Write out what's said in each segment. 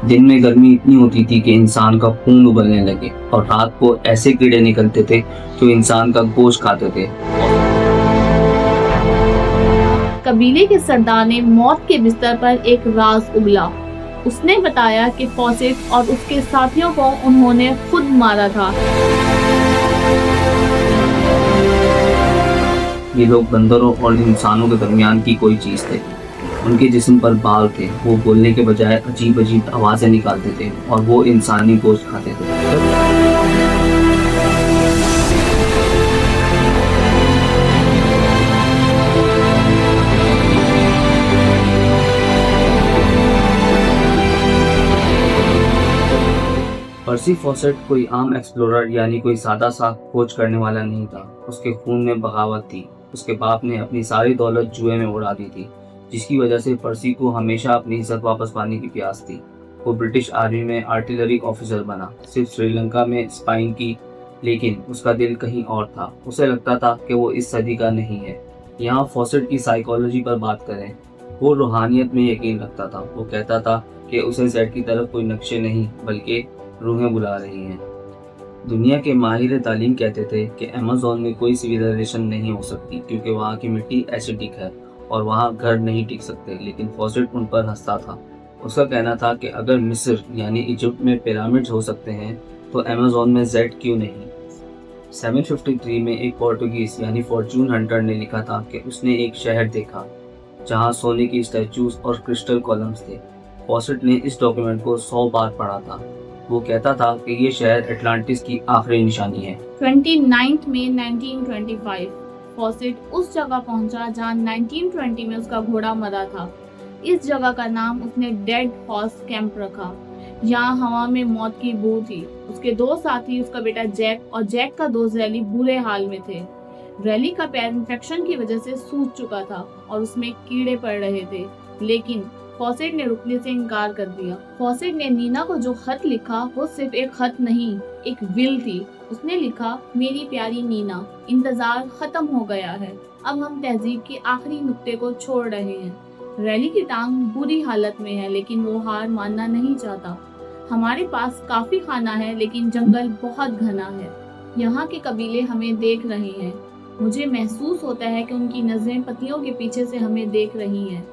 दिन में गर्मी इतनी होती थी कि इंसान का खून उबलने लगे और रात को ऐसे कीड़े निकलते थे जो इंसान का गोश्त खाते थे। कबीले के सरदार ने मौत के बिस्तर पर एक राज उगला। उसने बताया कि फॉसेट और उसके साथियों को उन्होंने खुद मारा था। ये लोग बंदरों और इंसानों के दरमियान की कोई चीज थे। उनके जिस्म पर बाल थे, वो बोलने के बजाय अजीब अजीब आवाजें निकालते थे और वो इंसानी गोश्त खाते थे। पर्सी फॉसेट कोई आम एक्सप्लोरर यानी कोई सादा सा खोज करने वाला नहीं था। उसके खून में बगावत थी। उसके बाप ने अपनी सारी दौलत जुए में उड़ा दी थी, जिसकी वजह से पर्सी को हमेशा अपनी इज्जत वापस पाने की प्यास थी। वो ब्रिटिश आर्मी में आर्टिलरी ऑफिसर बना, सिर्फ श्रीलंका में स्पाइंग की, लेकिन उसका दिल कहीं और था। उसे लगता था कि वो इस सदी का नहीं है। यहाँ फॉसेट की साइकोलॉजी पर बात करें, वो रूहानियत में यकीन रखता था। वो कहता था कि उसे जेड की तरफ कोई नक्शे नहीं बल्कि रूहें बुला रही हैं। दुनिया के माहिर तालीम कहते थे कि अमेज़न में कोई सिविलाइजेशन नहीं हो सकती क्योंकि वहाँ की मिट्टी एसिडिक है और वहाँ घर नहीं टिक सकते, लेकिन फॉसेट उन पर हंसता था। उसका कहना था कि अगर मिस्र यानी इजिप्ट में पिरामिड्स हो सकते हैं तो अमेज़न में जेड क्यों नहीं। 753 में एक पोर्टुगीज यानी फॉर्चून हंटर ने लिखा था कि उसने एक शहर देखा जहाँ सोने की स्टैचूज और क्रिस्टल कॉलम्स थे। फॉसेट ने इस डॉक्यूमेंट को 100 बार पढ़ा था। वो कहता था कि ये शहर अटलांटिस की आखिरी निशानी है। 29 मई 1925 फॉसेट उस जगह पहुंचा जहां 1920 में उसका घोड़ा मरा था। इस जगह का नाम उसने डेड हॉर्स कैंप रखा। यहाँ हवा में मौत की बू थी। उसके दो साथी, उसका बेटा जैक और जैक का दोस्त रैली, बुरे हाल में थे। रैली का पैर इन्फेक्शन की वजह से सूज चुका था और उसमें कीड़े पड़ रहे थे, लेकिन फॉसेट ने रुकने से इनकार कर दिया। फॉसेट ने नीना को जो खत लिखा वो सिर्फ एक खत नहीं, एक विल थी। उसने लिखा, मेरी प्यारी नीना, इंतजार खत्म हो गया है। अब हम तहजीब के आखिरी नुक्ते को छोड़ रहे हैं। रैली की टांग बुरी हालत में है, लेकिन वो हार मानना नहीं चाहता। हमारे पास काफी खाना है, लेकिन जंगल बहुत घना है। यहाँ के कबीले हमें देख रहे हैं। मुझे महसूस होता है कि उनकी नजरें पत्तियों के पीछे से हमें देख रही हैं।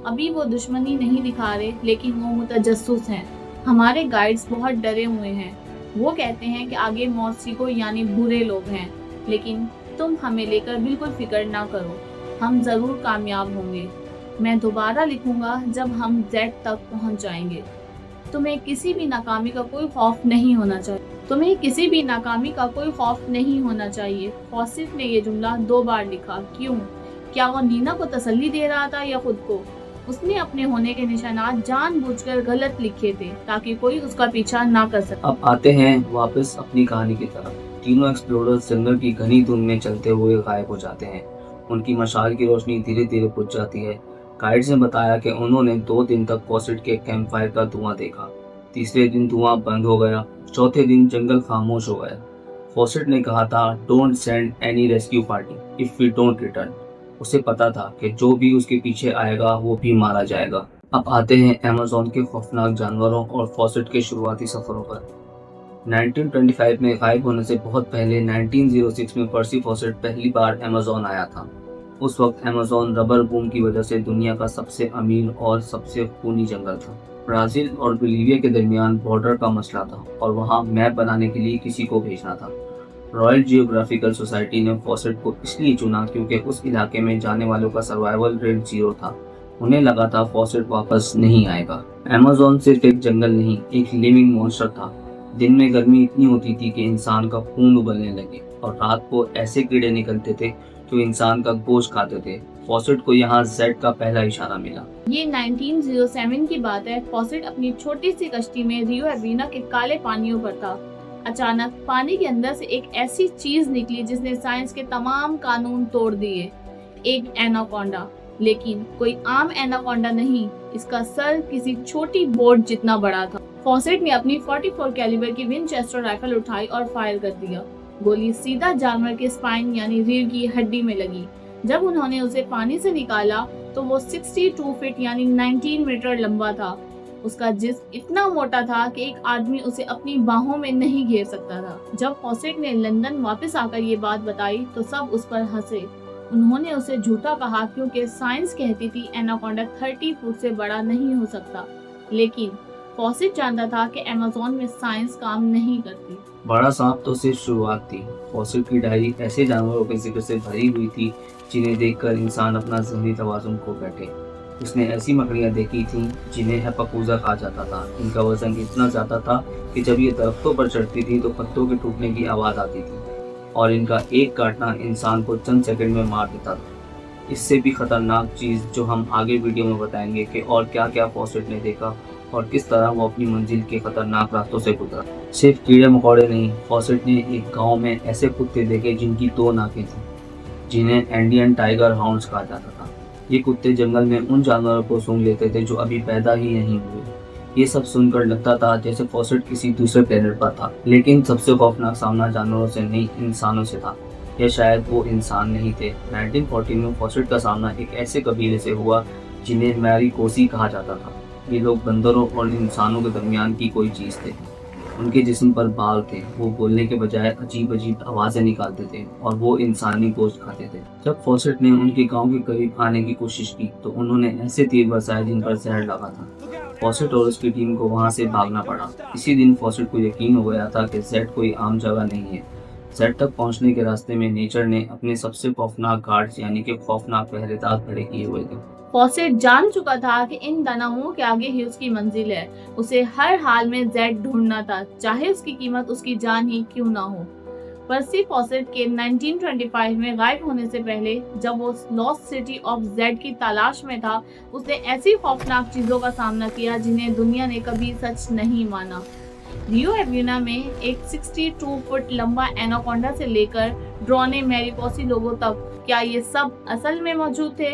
अभी वो दुश्मनी नहीं दिखा रहे, लेकिन वो मुतजस्सुस हैं। हमारे गाइड्स बहुत डरे हुए हैं। वो कहते हैं कि आगे मौसीको यानी बुरे लोग हैं, लेकिन तुम हमें लेकर बिल्कुल फिक्र ना करो, हम जरूर कामयाब होंगे। मैं दोबारा लिखूंगा जब हम जेड तक पहुंच जाएंगे। तुम्हें किसी भी नाकामी का कोई खौफ नहीं होना चाहिए। तुम्हें किसी भी नाकामी का कोई खौफ नहीं होना चाहिए। फॉसेट ने ये जुमला 2 बार लिखा। क्यों? क्या वो नीना को तसल्ली दे रहा था या खुद को? उसने अपने होने के निशानात जानबूझकर गलत लिखे थे ताकि कोई उसका पीछा ना कर सके। अब आते हैं वापस अपनी कहानी की तरफ। तीनों एक्सप्लोरर्स जंगल की घनी धुंध में चलते हुए गायब हो जाते हैं। उनकी मशाल की रोशनी धीरे धीरे बुझ जाती है। गाइड्स ने बताया कि उन्होंने 2 दिन तक फॉसेट के कैंप फायर का धुआं देखा। तीसरे दिन धुआं बंद हो गया। चौथे दिन जंगल खामोश हो गया। फॉसेट ने कहा था, don't send any rescue party if we don't return. उसे पता था कि जो भी उसके पीछे आएगा वो भी मारा जाएगा। अब आते हैं अमेज़न के खौफनाक जानवरों और फॉसेट के शुरुआती सफरों पर। 1925 में गायब होने से बहुत पहले 1906 में पर्सी फॉसेट पहली बार अमेज़न आया था। उस वक्त अमेज़न रबर बूम की वजह से दुनिया का सबसे अमीर और सबसे खूनी जंगल था। ब्राजील और बोलीविया के दरमियान बॉर्डर का मसला था और वहाँ मैप बनाने के लिए किसी को भेजना था। रॉयल जियोग्राफिकल सोसाइटी ने फॉसेट को इसलिए चुना क्योंकि उस इलाके में जाने वालों का सर्वाइवल रेट 0 था। उन्हें लगा था फॉसेट वापस नहीं आएगा। अमेज़न सिर्फ एक जंगल नहीं, एक लिविंग मॉन्स्टर था। दिन में गर्मी इतनी होती थी कि इंसान का खून उबलने लगे और रात को ऐसे कीड़े निकलते थे जो इंसान का गोश्त खाते थे। फॉसेट को यहाँ जेड का पहला इशारा मिला। ये 1907 की बात है। फॉसेट अपनी छोटी सी कश्ती में रियो एविना के काले पानियों पर था। अचानक पानी के अंदर से एक ऐसी चीज निकली जिसने साइंस के तमाम कानून तोड़ दिए। एक एनाकोंडा, लेकिन कोई आम एनाकोंडा नहीं। इसका सर किसी छोटी बोट जितना बड़ा था। फॉसेट ने अपनी 44 कैलिबर की विंचेस्टर राइफल उठाई और फायर कर दिया। गोली सीधा जानवर के स्पाइन यानी रीढ़ की हड्डी में लगी। जब उन्होंने उसे पानी से निकाला तो वो 62 फीट यानी 19 मीटर लंबा था। उसका जिस्म इतना मोटा था कि एक आदमी उसे अपनी बाहों में नहीं घेर सकता था। जब फॉसेट ने लंदन वापस आकर ये बात बताई तो सब उस पर हंसे। उन्होंने उसे झूठा कहा क्योंकि साइंस कहती थी एनाकोंडा 30 फुट से बड़ा नहीं हो सकता। लेकिन फॉसेट जानता था कि अमेज़न में साइंस काम नहीं करती। बड़ा सांप तो सिर्फ शुरुआत थी। फॉसेट की डायरी ऐसे जानवरों के जिक्र से भरी हुई थी जिन्हें देखकर इंसान अपना ज़हनी तवाज़ुन खो बैठे। उसने ऐसी मकड़ियाँ देखी थीं जिन्हें हैपाकूजा कहा जाता था। इनका वजन इतना ज़्यादा था कि जब ये दरख्तों पर चढ़ती थी तो पत्तों के टूटने की आवाज़ आती थी और इनका एक काटना इंसान को चंद सेकंड में मार देता था। इससे भी खतरनाक चीज़ जो हम आगे वीडियो में बताएंगे कि और क्या क्या फॉसेट ने देखा और किस तरह वो अपनी मंजिल के खतरनाक रास्तों से गुजरा। सिर्फ कीड़े मकोड़े नहीं, फॉसेट ने एक गांव में ऐसे कुत्ते देखे जिनकी 2 नाकें थीं, जिन्हें इंडियन टाइगर हाउंड्स कहा जाता था। ये कुत्ते जंगल में उन जानवरों को सूंघ लेते थे जो अभी पैदा ही नहीं हुए। ये सब सुनकर लगता था जैसे फॉसेट किसी दूसरे प्लेनेट पर था। लेकिन सबसे खौफनाक सामना जानवरों से नहीं, इंसानों से था। या शायद वो इंसान नहीं थे। 1914 में फॉसेट का सामना एक ऐसे कबीले से हुआ जिन्हें मैरीकोसी कहा जाता था। ये लोग बंदरों और इंसानों के दरमियान की कोई चीज़ थे। उनके जिस्म पर बाल थे, वो बोलने के बजाय अजीब अजीब आवाज़ें निकालते थे और वो इंसानी गोश्त खाते थे। जब फॉसेट ने उनके गांव के करीब आने की कोशिश की तो उन्होंने ऐसे तीर बरसाए जिन पर जहर लगा था। फॉसेट और उसकी टीम को वहां से भागना पड़ा। इसी दिन फॉसेट को यकीन हो गया था कि जेड कोई आम जगह नहीं है। जेड तक पहुंचने के रास्ते में नेचर ने अपने सबसे खौफनाक गार्ड्स यानी कि खौफनाक पहरेदार खड़े किए हुए थे। फॉसेट जान चुका था कि इन दानवों के आगे ही उसकी मंजिल है। उसे हर हाल में जेड ढूंढना था, चाहे उसकी कीमत उसकी जान ही क्यों ना हो। पर्सी फॉसेट के 1925 में गायब होने से पहले जब वो लॉस्ट सिटी ऑफ जेड की तलाश में था, उसने ऐसी खौफनाक चीजों का सामना किया जिन्हें दुनिया ने कभी सच नहीं माना। रियो एविना में एक 62 फुट लंबा एनाकोंडा से लेकर ड्रोने मैरीकोसी लोगों तक, क्या ये सब असल में मौजूद थे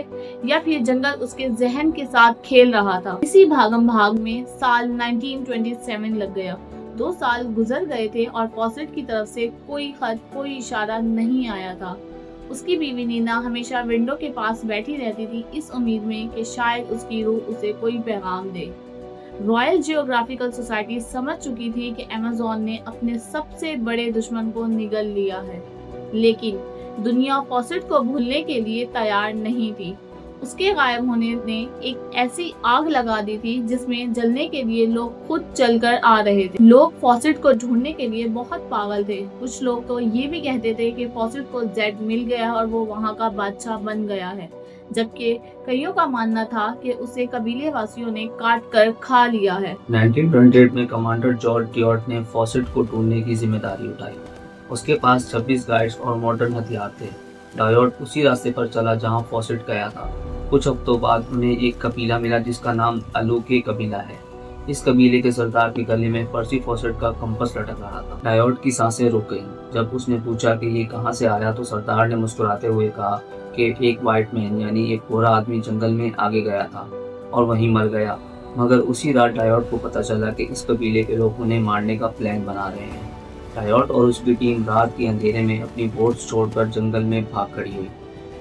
या फिर जंगल उसके जहन के साथ खेल रहा था? इसी भागम भाग में साल 1927 लग गया। 2 साल गुजर गए थे और फॉसेट की तरफ से कोई खत, कोई इशारा नहीं आया था। उसकी बीवी नीना हमेशा विंडो के पास बैठी रहती थी, इस उम्मीद में कि शायद उसकी रूह उसे कोई पैगाम दे। रॉयल जियोग्राफिकल सोसाइटी समझ चुकी थी कि अमेज़न ने अपने सबसे बड़े दुश्मन को निगल लिया है, लेकिन दुनिया फॉसेट को भूलने के लिए तैयार नहीं थी। उसके गायब होने ने एक ऐसी आग लगा दी थी जिसमें जलने के लिए लोग खुद चलकर आ रहे थे। लोग फॉसेट को ढूंढने के लिए बहुत पागल थे। कुछ लोग तो ये भी कहते थे कि फॉसेट को जेड मिल गया और वो वहाँ का बादशाह बन गया है, जबकि कईयों का मानना था कि उसे कबीले वासियों ने काट कर खा लिया है। 1928 में कमांडर जॉर्ज डियॉट ने फॉसेट को ढूंढने की जिम्मेदारी उठाई। उसके पास 26 गाइड्स और मॉडर्न हथियार थे। डायोट उसी रास्ते पर चला जहां फॉसेट गया था। कुछ हफ्तों बाद उन्हें एक कबीला मिला जिसका नाम अलूके कबीला है। इस कबीले के सरदार के गले में पर्सी फॉसेट का कंपास लटक रहा था। डायोट की सांसें रुक गईं। जब उसने पूछा कि ये कहां से आया तो सरदार ने मुस्कुराते हुए कहा कि एक व्हाइट मैन यानी एक गोरा आदमी जंगल में आगे गया था और वहीं मर गया। मगर उसी रात डायोट को पता चला कि इस कबीले के लोग उन्हें मारने का प्लान बना रहे हैं। डायोट और उसकी टीम रात के अंधेरे में अपनी बोट्स छोड़कर जंगल में भाग खड़ी हुई।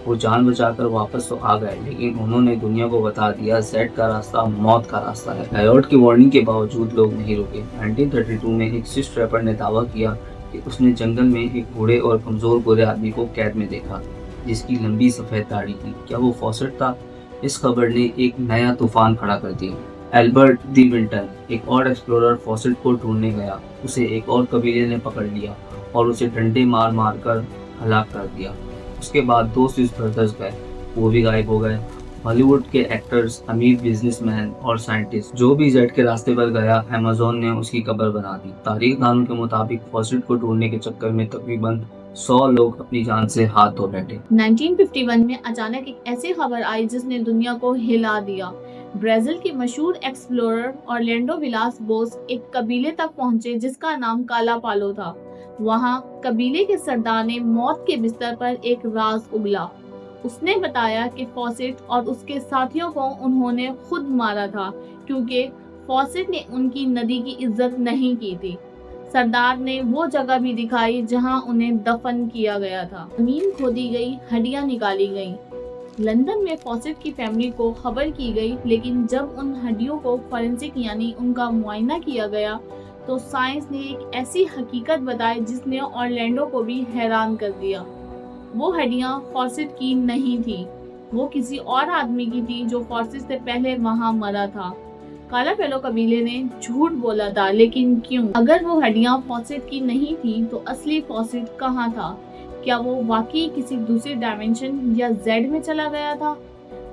वो जान बचाकर वापस तो आ गए, लेकिन उन्होंने दुनिया को बता दिया जेड का रास्ता मौत का रास्ता है। डायोट की वार्निंग के बावजूद लोग नहीं रुके। 1932 में एक स्विस ट्रैपर ने दावा किया कि उसने जंगल में एक बूढ़े और कमजोर गोरे आदमी को कैद में देखा जिसकी लंबी सफेद दाढ़ी थी। क्या वो फॉसेट था? इस खबर ने एक नया तूफान खड़ा कर दिया। एल्बर्ट दी विंटन, एक और एक्सप्लोरर, फॉसेट को ढूंढने गया। उसे एक और कबीले ने पकड़ लिया और उसे डंडे मार मार कर हलाक कर दिया। उसके बाद 2 स्विस ब्रदर्स गए, वो भी गायब हो गए। हॉलीवुड के एक्टर्स, अमीर बिजनेसमैन और साइंटिस्ट, जो भी जेड के रास्ते पर गया अमेज़न ने उसकी कब्र बना दी। तारीखदानों के मुताबिक फॉसेट को ढूंढने के चक्कर में तकरीबन 100 लोग अपनी जान से हाथ धो बैठे। 1951 में अचानक एक ऐसी खबर आई जिसने दुनिया को हिला दिया। ब्राजील के मशहूर एक्सप्लोरर ऑरलैंडो विलास बोस एक कबीले तक पहुंचे जिसका नाम काला पालो था। वहां कबीले के सरदार ने मौत के बिस्तर पर एक राज उगला। उसने बताया कि फॉसेट और उसके साथियों को उन्होंने खुद मारा था क्योंकि फॉसेट ने उनकी नदी की इज्जत नहीं की थी। सरदार ने वो जगह भी दिखाई जहां उन्हें दफन किया गया था। जमीन खोदी गई, हड्डियां निकाली गईं। लंदन में फॉसेट की फैमिली को खबर की गई, लेकिन जब उन हड्डियों को फॉरेंसिक यानी उनका मुआयना किया गया तो साइंस ने एक ऐसी हकीकत बताई जिसने ऑरलैंडो को भी हैरान कर दिया। वो हड्डियां फॉसेट की नहीं थी, वो किसी और आदमी की थी जो फॉसेट से पहले वहां मरा था। कालापेलो कबीले ने झूठ बोला था, लेकिन क्यों? अगर वो हड्डियां फॉसेट की नहीं थी तो असली फॉसेट कहाँ था? क्या वो वाकई किसी दूसरे डायमेंशन या जेड में चला गया था,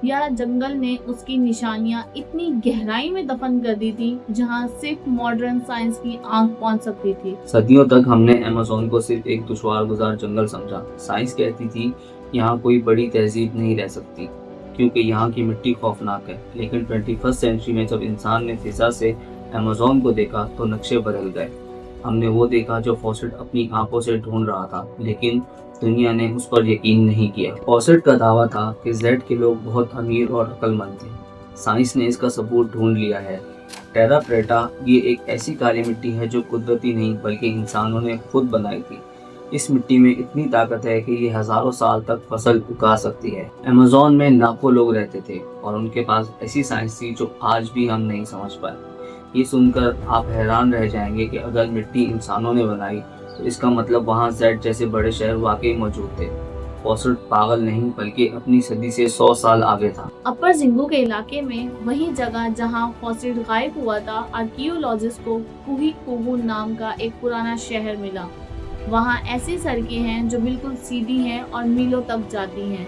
या जंगल ने उसकी निशानियां इतनी गहराई में दफन कर दी थी जहां सिर्फ मॉडर्न साइंस की आंख पहुंच सकती थी? सदियों तक हमने अमेज़न को सिर्फ एक दुश्वार गुजार जंगल समझा। साइंस कहती थी यहाँ कोई बड़ी तहजीब नहीं रह सकती क्योंकि यहाँ की मिट्टी खौफनाक है। लेकिन 21st सेंचुरी में जब इंसान ने फिजा से अमेज़न को देखा तो नक्शे बदल गए। हमने वो देखा जो फॉसेट अपनी आंखों से ढूंढ रहा था, लेकिन दुनिया ने उस पर यकीन नहीं किया। फॉसेट का दावा था कि जेड के लोग बहुत अमीर और अक्लमंद थे। साइंस ने इसका सबूत ढूंढ लिया है। टेरा प्रेटा ये एक ऐसी काली मिट्टी है जो कुदरती नहीं बल्कि इंसानों ने खुद बनाई थी। इस मिट्टी में इतनी ताकत है कि ये हजारों साल तक फसल उगा सकती है। अमेज़न में लाखों लोग रहते थे और उनके पास ऐसी साइंस थी जो आज भी हम नहीं समझ पाए। ये सुनकर आप हैरान रह जाएंगे कि अगर मिट्टी इंसानों ने बनाई तो इसका मतलब वहाँ जेड जैसे बड़े शहर वाकई मौजूद थे। फॉसेट पागल नहीं बल्कि अपनी सदी से 100 साल आगे था। अपर जिंगू के इलाके में वही जगह जहां फॉसेट गायब हुआ था, आर्कियोलॉजिस्ट को कुही कुगु नाम का एक पुराना शहर मिला। वहाँ ऐसी सड़कें हैं जो बिल्कुल सीधी हैं और मीलों तक जाती हैं।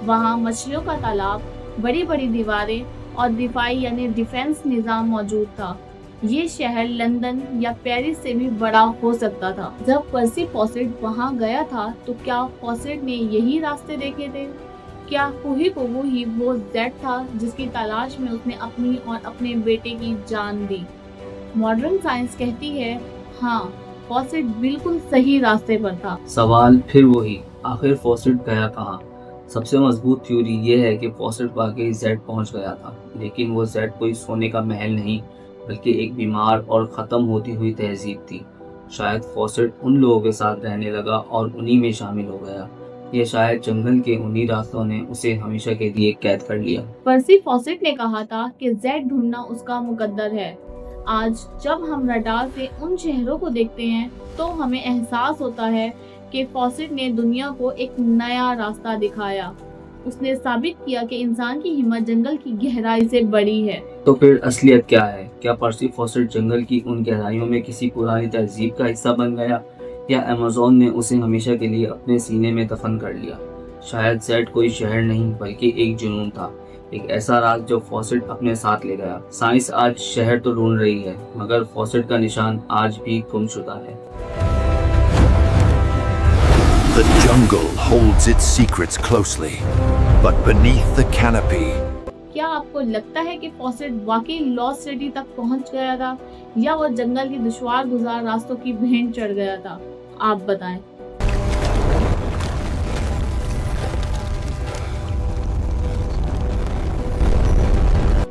वहाँ मछलियों का तालाब, बड़ी बड़ी दीवारें और दिफाई यानी डिफेंस निज़ाम मौजूद था। ये शहर लंदन या पेरिस से भी बड़ा हो सकता था। जब पर्सी फॉसेट वहाँ गया था तो क्या फॉसेट ने यही रास्ते देखे थे? क्या कुही कुगु ही वो जेड था जिसकी तलाश में उसने अपनी और अपने बेटे की जान दी? मॉडर्न साइंस कहती है हाँ, फॉसेट बिल्कुल सही रास्ते पर था। सवाल फिर वही, आखिर फॉसेट गया कहाँ? सबसे मजबूत थ्योरी ये है कि फॉसेट वाकई जेड पहुंच गया था, लेकिन वो जेड कोई सोने का महल नहीं बल्कि एक बीमार और ख़त्म होती हुई तहजीब थी। शायद फॉसेट उन लोगों के साथ रहने लगा और उन्हीं में शामिल हो गया, या शायद जंगल के उन्हीं रास्तों ने उसे हमेशा के लिए कैद कर लिया। पर्सी फॉसेट ने कहा था कि जेड ढूंढना उसका मुकद्दर है। आज जब हम रडार से उन शहरों को देखते हैं तो हमें एहसास होता है कि फॉसेट ने दुनिया को एक नया रास्ता दिखाया। उसने साबित किया कि इंसान की हिम्मत जंगल की गहराई से बड़ी है। तो फिर असलियत क्या है? क्या पर्सी फॉसेट जंगल की उन गहराइयों में किसी पुरानी तहजीब का हिस्सा बन गया, या अमेज़न ने उसे हमेशा के लिए अपने सीने में दफन कर लिया? शायद जेड कोई शहर नहीं बल्कि एक जुनून था, एक ऐसा राज जो फॉसेट अपने साथ ले गया। साइंस आज शहर तो ढूंढ रही है, मगर फॉसेट का निशान आज भी गुमशुदा है। The jungle holds its secrets closely, but beneath the canopy, क्या आपको लगता है कि फॉसेट वाकई लॉस्ट सिटी तक पहुंच गया था, या वो जंगल की दुश्वार गुजार रास्तों की भेंट चढ़ गया था? आप बताएं।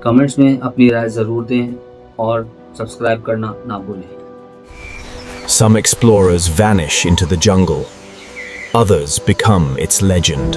कमेंट्स में अपनी राय जरूर दें और सब्सक्राइब करना ना भूलें। some explorers vanish into the jungle, others become its legend.